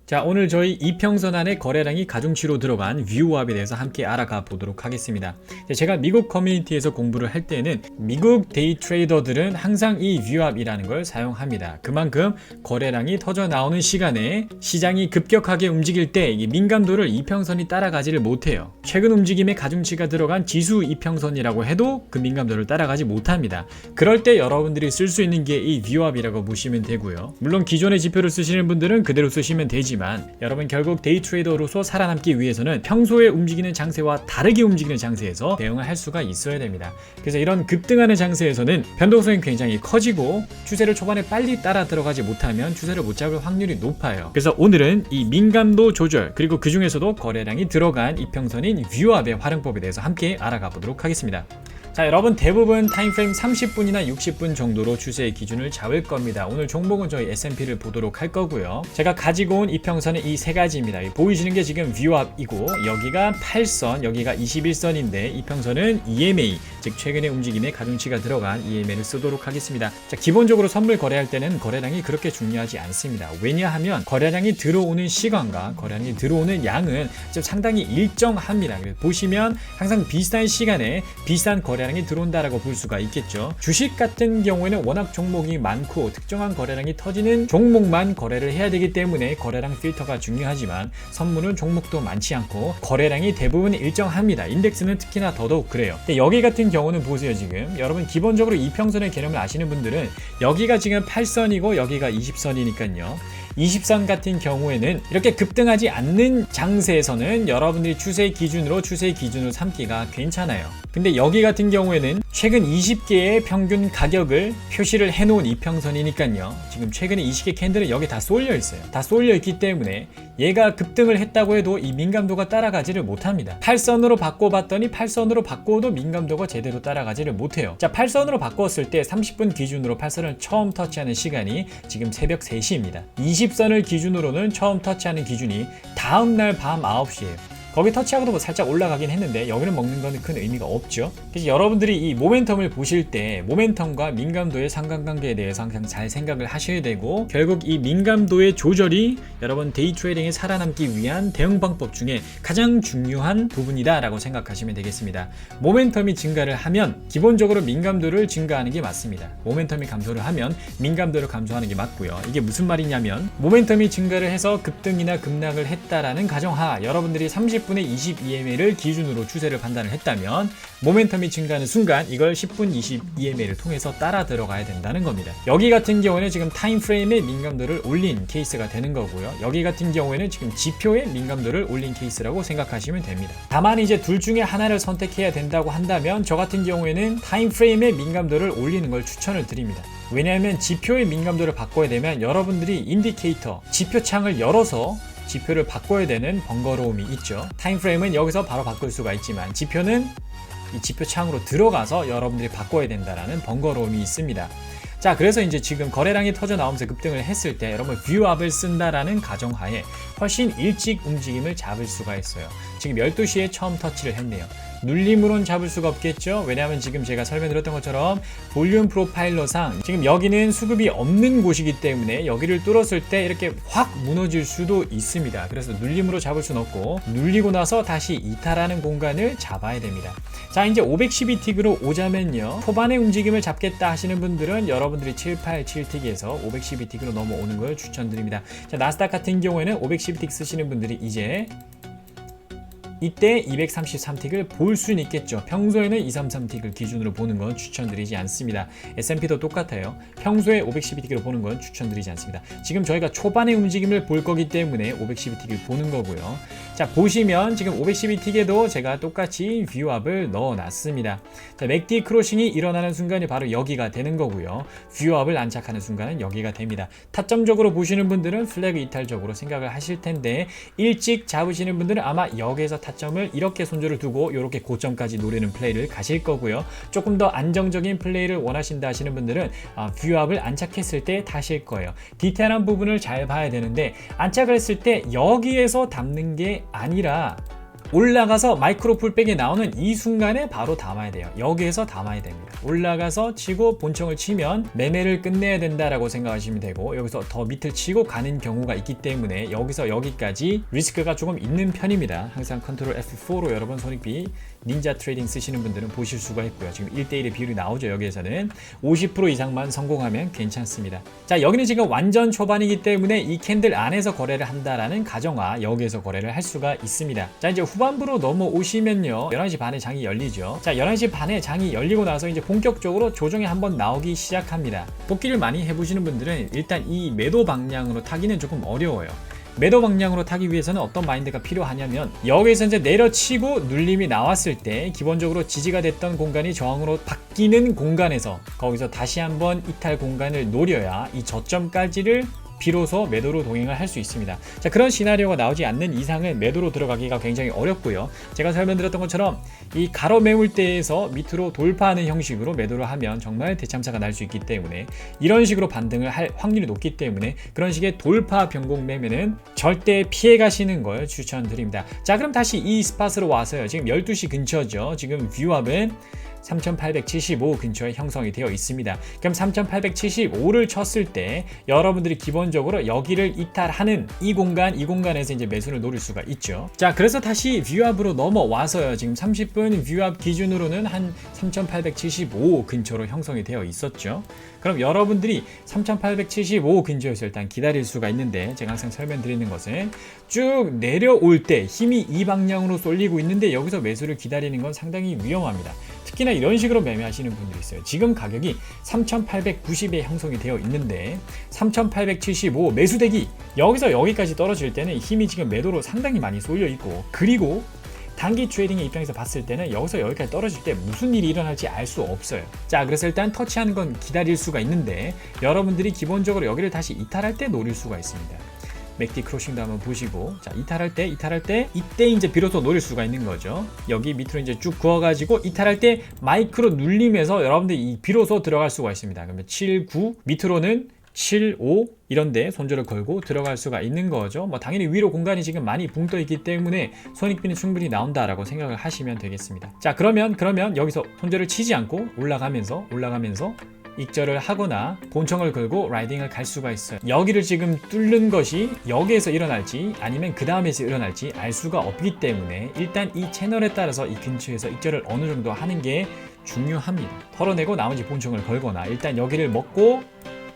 자, 오늘 저희 이평선 안에 거래량이 가중치로 들어간 VWAP에 대해서 함께 알아가 보도록 하겠습니다. 제가 미국 커뮤니티에서 공부를 할 때는 미국 데이 트레이더들은 항상 이 VWAP이라는 걸 사용합니다. 그만큼 거래량이 터져 나오는 시간에 시장이 급격하게 움직일 때 이 민감도를 이평선이 따라가지를 못해요. 최근 움직임에 가중치가 들어간 지수 이평선이라고 해도 그 민감도를 따라가지 못합니다. 그럴 때 여러분들이 쓸 수 있는 게 이 VWAP이라고 보시면 되고요. 물론 기존의 지표를 쓰시는 분들은 그대로 쓰시면 되지만 여러분 결국 데이 트레이더로서 살아남기 위해서는 평소에 움직이는 장세와 다르게 움직이는 장세에서 대응을 할 수가 있어야 됩니다. 그래서 이런 급등하는 장세에서는 변동성이 굉장히 커지고 추세를 초반에 빨리 따라 들어가지 못하면 추세를 못 잡을 확률이 높아요. 그래서 오늘은 이 민감도 조절 그리고 그 중에서도 거래량이 들어간 이평선인 VWAP의 활용법에 대해서 함께 알아가 보도록 하겠습니다. 자, 여러분 대부분 타임프레임 30분이나 60분 정도로 추세의 기준을 잡을 겁니다. 오늘 종목은 저희 S&P를 보도록 할 거고요. 제가 가지고 온 이평선은 이 세 가지입니다. 보이시는 게 지금 VWAP이고 여기가 8선, 여기가 21선인데 이평선은 EMA, 즉 최근의 움직임에 가중치가 들어간 EMA를 쓰도록 하겠습니다. 자, 기본적으로 선물 거래할 때는 거래량이 그렇게 중요하지 않습니다. 왜냐하면 거래량이 들어오는 시간과 거래량이 들어오는 양은 좀 상당히 일정합니다. 그래서 보시면 항상 비슷한 시간에 비슷한 거래량이 들어온다라고 볼 수가 있겠죠. 주식 같은 경우에는 워낙 종목이 많고 특정한 거래량이 터지는 종목만 거래를 해야 되기 때문에 거래량 필터가 중요하지만 선물은 종목도 많지 않고 거래량이 대부분 일정합니다. 인덱스는 특히나 더더욱 그래요. 근데 여기 같은 경우는 보세요. 지금 여러분 기본적으로 이평선의 개념을 아시는 분들은 여기가 지금 8선이고 여기가 20선이니까요. 20선 같은 경우에는 이렇게 급등하지 않는 장세에서는 여러분들이 추세 기준으로 삼기가 괜찮아요. 근데 여기 같은 경우에는 최근 20개의 평균 가격을 표시를 해놓은 이평선이니까요. 지금 최근에 20개 캔들은 여기 다 쏠려 있어요. 다 쏠려 있기 때문에 얘가 급등을 했다고 해도 이 민감도가 따라가지를 못합니다. 8선으로 바꿔봤더니 8선으로 바꿔도 민감도가 제대로 따라가지를 못해요. 자, 8선으로 바꿨을 때 30분 기준으로 8선을 처음 터치하는 시간이 지금 새벽 3시입니다. 20선을 기준으로는 처음 터치하는 기준이 다음날 밤 9시예요. 거기 터치하고도 뭐 살짝 올라가긴 했는데 여기는 먹는 건 큰 의미가 없죠. 그래서 여러분들이 이 모멘텀을 보실 때 모멘텀과 민감도의 상관관계에 대해서 항상 잘 생각을 하셔야 되고 결국 이 민감도의 조절이 여러분 데이 트레이딩에 살아남기 위한 대응 방법 중에 가장 중요한 부분이다 라고 생각하시면 되겠습니다. 모멘텀이 증가를 하면 기본적으로 민감도를 증가하는 게 맞습니다. 모멘텀이 감소를 하면 민감도를 감소하는 게 맞고요. 이게 무슨 말이냐면 모멘텀이 증가를 해서 급등이나 급락을 했다라는 가정하 여러분들이 30분의 20EMA를 기준으로 추세를 판단을 했다면 모멘텀이 증가하는 순간 이걸 10분 20EMA를 통해서 따라 들어가야 된다는 겁니다. 여기 같은 경우에는 지금 타임프레임의 민감도를 올린 케이스가 되는 거고요. 여기 같은 경우에는 지금 지표의 민감도를 올린 케이스라고 생각하시면 됩니다. 다만 이제 둘 중에 하나를 선택해야 된다고 한다면 저 같은 경우에는 타임프레임의 민감도를 올리는 걸 추천을 드립니다. 왜냐하면 지표의 민감도를 바꿔야 되면 여러분들이 인디케이터, 지표창을 열어서 지표를 바꿔야 되는 번거로움이 있죠. 타임프레임은 여기서 바로 바꿀 수가 있지만 지표는 이 지표창으로 들어가서 여러분들이 바꿔야 된다는 번거로움이 있습니다. 자, 그래서 이제 지금 거래량이 터져 나오면서 급등을 했을 때 여러분 VWAP을 쓴다라는 가정하에 훨씬 일찍 움직임을 잡을 수가 있어요. 지금 12시에 처음 터치를 했네요. 눌림으로는 잡을 수가 없겠죠. 왜냐하면 지금 제가 설명드렸던 것처럼 볼륨 프로파일러상 지금 여기는 수급이 없는 곳이기 때문에 여기를 뚫었을 때 이렇게 확 무너질 수도 있습니다. 그래서 눌림으로 잡을 수는 없고 눌리고 나서 다시 이탈하는 공간을 잡아야 됩니다. 자, 이제 512틱으로 오자면요. 초반에 움직임을 잡겠다 하시는 분들은 여러분들이 787틱에서 512틱으로 넘어오는 걸 추천드립니다. 자, 나스닥 같은 경우에는 512틱 쓰시는 분들이 이제 이때 233틱을 볼 수는 있겠죠. 평소에는 233틱을 기준으로 보는 건 추천드리지 않습니다. S&P도 똑같아요. 평소에 512틱으로 보는 건 추천드리지 않습니다. 지금 저희가 초반의 움직임을 볼 거기 때문에 512틱을 보는 거고요. 자, 보시면 지금 512틱에도 제가 똑같이 VWAP을 넣어놨습니다. 자, 맥디 크로싱이 일어나는 순간이 바로 여기가 되는 거고요. VWAP을 안착하는 순간은 여기가 됩니다. 타점적으로 보시는 분들은 플래그 이탈적으로 생각을 하실 텐데 일찍 잡으시는 분들은 아마 여기에서 타점을 이렇게 손절을 두고 이렇게 고점까지 노리는 플레이를 가실 거고요. 조금 더 안정적인 플레이를 원하신다 하시는 분들은 VWAP을 안착했을 때 타실 거예요. 디테일한 부분을 잘 봐야 되는데 안착을 했을 때 여기에서 담는 게 아니라 올라가서 마이크로 풀백이 나오는 이 순간에 바로 담아야 돼요. 여기에서 담아야 됩니다. 올라가서 치고 본청을 치면 매매를 끝내야 된다라고 생각하시면 되고, 여기서 더 밑을 치고 가는 경우가 있기 때문에 여기서 여기까지 리스크가 조금 있는 편입니다. 항상 컨트롤 F4로 여러분 손익비 닌자 트레이딩 쓰시는 분들은 보실 수가 있고요. 지금 1대1의 비율이 나오죠. 여기에서는 50% 이상만 성공하면 괜찮습니다. 자, 여기는 지금 완전 초반이기 때문에 이 캔들 안에서 거래를 한다라는 가정화, 여기에서 거래를 할 수가 있습니다. 자, 이제 후반부로 넘어오시면요, 11시 반에 장이 열리죠. 자, 11시 반에 장이 열리고 나서 이제 본격적으로 조정이 한번 나오기 시작합니다. 복귀를 많이 해보시는 분들은 일단 이 매도 방향으로 타기는 조금 어려워요. 매도 방향으로 타기 위해서는 어떤 마인드가 필요하냐면, 여기서 이제 내려치고 눌림이 나왔을 때 기본적으로 지지가 됐던 공간이 저항으로 바뀌는 공간에서 거기서 다시 한번 이탈 공간을 노려야 이 저점까지를 비로소 매도로 동행을 할 수 있습니다. 자, 그런 시나리오가 나오지 않는 이상은 매도로 들어가기가 굉장히 어렵고요. 제가 설명드렸던 것처럼 이 가로 매물대에서 밑으로 돌파하는 형식으로 매도를 하면 정말 대참사가 날 수 있기 때문에, 이런 식으로 반등을 할 확률이 높기 때문에 그런 식의 돌파 변곡 매매는 절대 피해 가시는 걸 추천드립니다. 자, 그럼 다시 이 스팟으로 와서요. 지금 12시 근처죠. 지금 뷰압은 3875 근처에 형성이 되어 있습니다. 그럼 3875를 쳤을 때 여러분들이 기본적으로 여기를 이탈하는 이 공간에서 이제 매수를 노릴 수가 있죠. 자, 그래서 다시 뷰압으로 넘어와서요. 지금 30분 뷰압 기준으로는 한 3875 근처로 형성이 되어 있었죠. 그럼 여러분들이 3875 근처에서 일단 기다릴 수가 있는데, 제가 항상 설명드리는 것은 쭉 내려올 때 힘이 이 방향으로 쏠리고 있는데 여기서 매수를 기다리는 건 상당히 위험합니다. 특히나 이런 식으로 매매하시는 분들이 있어요. 지금 가격이 3890에 형성이 되어 있는데 3875 매수대기, 여기서 여기까지 떨어질 때는 힘이 지금 매도로 상당히 많이 쏠려 있고, 그리고 단기 트레이딩의 입장에서 봤을 때는 여기서 여기까지 떨어질 때 무슨 일이 일어날지 알 수 없어요. 자, 그래서 일단 터치하는 건 기다릴 수가 있는데, 여러분들이 기본적으로 여기를 다시 이탈할 때 노릴 수가 있습니다. 맥디 크로싱도 한번 보시고, 자, 이탈할 때 이때 이제 비로소 노릴 수가 있는 거죠. 여기 밑으로 이제 쭉 그어가지고 이탈할 때 마이크로 눌림에서 여러분들이 비로소 들어갈 수가 있습니다. 그러면 79 밑으로는 75 이런데 손절을 걸고 들어갈 수가 있는 거죠. 뭐 당연히 위로 공간이 지금 많이 붕 떠 있기 때문에 손익비는 충분히 나온다라고 생각을 하시면 되겠습니다. 자, 그러면 여기서 손절을 치지 않고 올라가면서 익절을 하거나 본청을 걸고 라이딩을 갈 수가 있어요. 여기를 지금 뚫는 것이 여기에서 일어날지 아니면 그 다음에서 일어날지 알 수가 없기 때문에 일단 이 채널에 따라서 이 근처에서 익절을 어느 정도 하는 게 중요합니다. 털어내고 나머지 본청을 걸거나 일단 여기를 먹고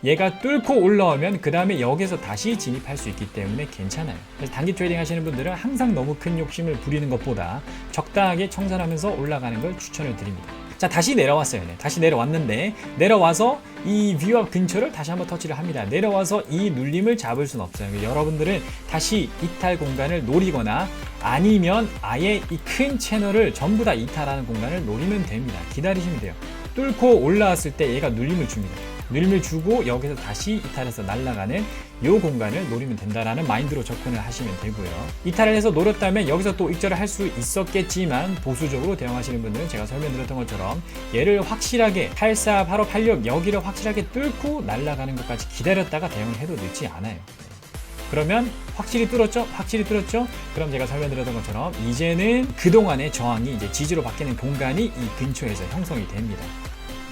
얘가 뚫고 올라오면 그 다음에 여기서 다시 진입할 수 있기 때문에 괜찮아요. 그래서 단기 트레이딩 하시는 분들은 항상 너무 큰 욕심을 부리는 것보다 적당하게 청산하면서 올라가는 걸 추천을 드립니다. 자, 다시 내려왔어요. 네, 다시 내려왔는데, 내려와서 이 뷰압 근처를 다시 한번 터치를 합니다. 내려와서 이 눌림을 잡을 수는 없어요. 여러분들은 다시 이탈 공간을 노리거나 아니면 아예 이 큰 채널을 전부 다 이탈하는 공간을 노리면 됩니다. 기다리시면 돼요. 뚫고 올라왔을 때 얘가 눌림을 줍니다. 눌림을 주고 여기서 다시 이탈해서 날아가는 이 공간을 노리면 된다라는 마인드로 접근을 하시면 되고요. 이탈을 해서 노렸다면 여기서 또 익절을 할 수 있었겠지만 보수적으로 대응하시는 분들은 제가 설명드렸던 것처럼 얘를 확실하게 84, 85, 86 여기를 확실하게 뚫고 날아가는 것까지 기다렸다가 대응을 해도 늦지 않아요. 그러면 확실히 뚫었죠? 그럼 제가 설명드렸던 것처럼 이제는 그동안의 저항이 이제 지지로 바뀌는 공간이 이 근처에서 형성이 됩니다.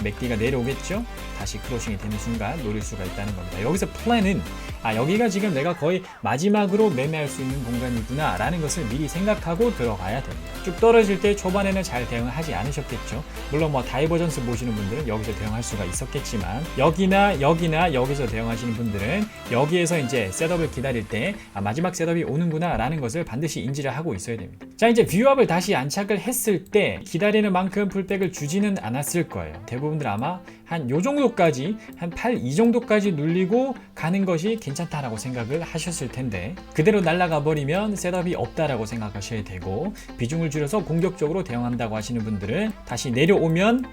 맥디가 내려오겠죠? 다시 크로싱이 되는 순간 노릴 수가 있다는 겁니다. 여기서 플랜은 여기가 지금 내가 거의 마지막으로 매매할 수 있는 공간이구나 라는 것을 미리 생각하고 들어가야 됩니다. 쭉 떨어질 때 초반에는 잘 대응을 하지 않으셨겠죠. 물론 뭐 다이버전스 보시는 분들은 여기서 대응할 수가 있었겠지만 여기나 여기서 대응하시는 분들은 여기에서 이제 셋업을 기다릴 때 마지막 셋업이 오는구나 라는 것을 반드시 인지를 하고 있어야 됩니다. 자, 이제 뷰업을 다시 안착을 했을 때 기다리는 만큼 풀백을 주지는 않았을 거예요. 대부분들 아마 한 요 정도까지 한 8, 이 정도까지 눌리고 가는 것이 괜찮다라고 생각을 하셨을 텐데, 그대로 날아가 버리면 셋업이 없다라고 생각하셔야 되고, 비중을 줄여서 공격적으로 대응한다고 하시는 분들은 다시 내려오면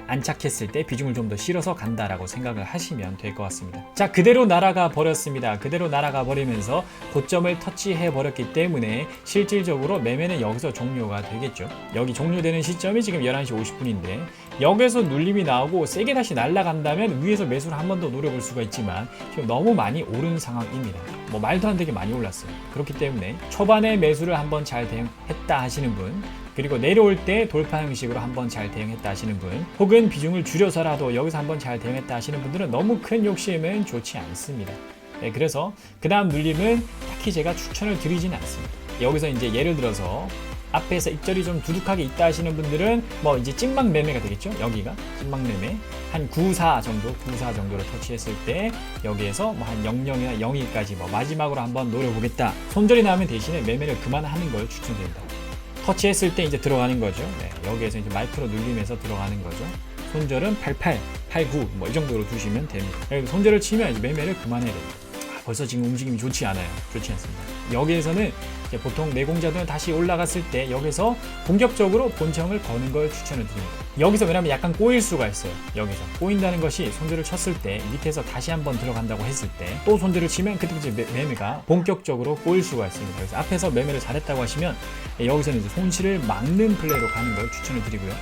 안착했을 때 비중을 좀 더 실어서 간다라고 생각을 하시면 될 것 같습니다. 자, 그대로 날아가 버렸습니다. 그대로 날아가 버리면서 고점을 터치해 버렸기 때문에 실질적으로 매매는 여기서 종료가 되겠죠. 여기 종료되는 시점이 지금 11시 50분인데 여기서 눌림이 나오고 세게 다시 날아간다면 위에서 매수를 한 번 더 노려볼 수가 있지만 지금 너무 많이 오른 상황입니다. 뭐 말도 안 되게 많이 올랐어요. 그렇기 때문에 초반에 매수를 한번 잘 대응했다 하시는 분, 그리고 내려올 때 돌파 형식으로 한번 잘 대응했다 하시는 분, 혹은 비중을 줄여서라도 여기서 한번 잘 대응했다 하시는 분들은 너무 큰 욕심은 좋지 않습니다. 네, 그래서 그 다음 눌림은 딱히 제가 추천을 드리진 않습니다. 여기서 이제 예를 들어서 앞에서 입절이 좀 두둑하게 있다 하시는 분들은 뭐 이제 찐막 매매가 되겠죠. 여기가 찐막 매매 한 94 정도를 터치했을 때 여기에서 뭐 한 00이나 02까지 뭐 마지막으로 한번 노려보겠다. 손절이 나오면 대신에 매매를 그만하는 걸 추천드립니다. 터치했을 때 이제 들어가는 거죠. 네, 여기에서 이제 마이크로 눌리면서 들어가는 거죠. 손절은 88, 89 뭐 이 정도로 두시면 됩니다. 손절을 치면 이제 매매를 그만해야 됩니다. 벌써 지금 움직임이 좋지 않아요. 좋지 않습니다. 여기에서는 이제 보통 내공자들은 다시 올라갔을 때 여기서 본격적으로 본청을 거는 걸 추천을 드립니다. 여기서 왜냐면 약간 꼬일 수가 있어요. 여기서 꼬인다는 것이 손절을 쳤을 때 밑에서 다시 한번 들어간다고 했을 때 또 손절을 치면 그때 이제 매매가 본격적으로 꼬일 수가 있습니다. 그래서 앞에서 매매를 잘했다고 하시면 여기서는 이제 손실을 막는 플레이로 가는 걸 추천을 드리고요.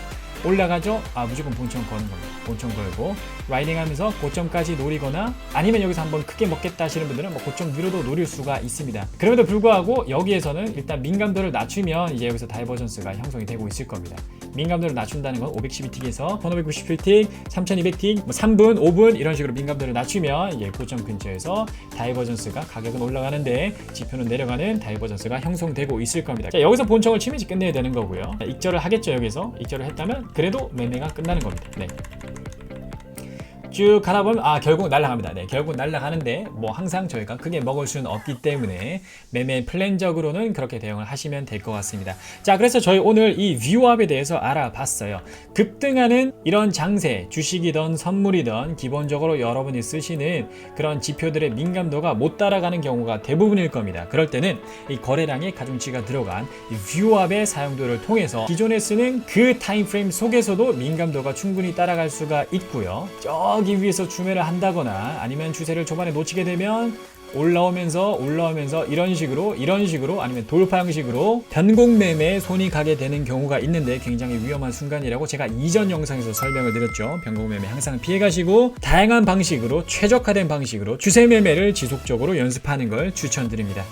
올라가죠? 무조건 본청 거는 겁니다. 본청 걸고 라이딩 하면서 고점까지 노리거나 아니면 여기서 한번 크게 먹겠다 하시는 분들은 뭐 고점 위로도 노릴 수가 있습니다. 그럼에도 불구하고 여기에서는 일단 민감도를 낮추면 이제 여기서 다이버전스가 형성이 되고 있을 겁니다. 민감도를 낮춘다는 건 512틱에서 1597틱, 3200틱, 뭐 3분, 5분 이런 식으로 민감도를 낮추면 이제 고점 근처에서 다이버전스가 가격은 올라가는데 지표는 내려가는 다이버전스가 형성되고 있을 겁니다. 자, 여기서 본청을 치면 이제 끝내야 되는 거고요. 익절을 하겠죠. 여기서 익절을 했다면 그래도 매매가 끝나는 겁니다. 네. 쭉 가다 보면 결국 날아갑니다. 네, 결국 날아가는데 뭐 항상 저희가 크게 먹을 수는 없기 때문에 매매 플랜적으로는 그렇게 대응을 하시면 될 것 같습니다. 자, 그래서 저희 오늘 이 뷰압에 대해서 알아봤어요. 급등하는 이런 장세, 주식이든 선물이든 기본적으로 여러분이 쓰시는 그런 지표들의 민감도가 못 따라가는 경우가 대부분일 겁니다. 그럴 때는 이 거래량의 가중치가 들어간 이 뷰압의 사용도를 통해서 기존에 쓰는 그 타임프레임 속에서도 민감도가 충분히 따라갈 수가 있고요. 저기 위에서 추매를 한다거나 아니면 추세를 초반에 놓치게 되면 올라오면서 이런 식으로 아니면 돌파 형식으로 변곡 매매에 손이 가게 되는 경우가 있는데 굉장히 위험한 순간이라고 제가 이전 영상에서 설명을 드렸죠. 변곡 매매 항상 피해 가시고 다양한 방식으로 최적화된 방식으로 추세 매매를 지속적으로 연습하는 걸 추천드립니다.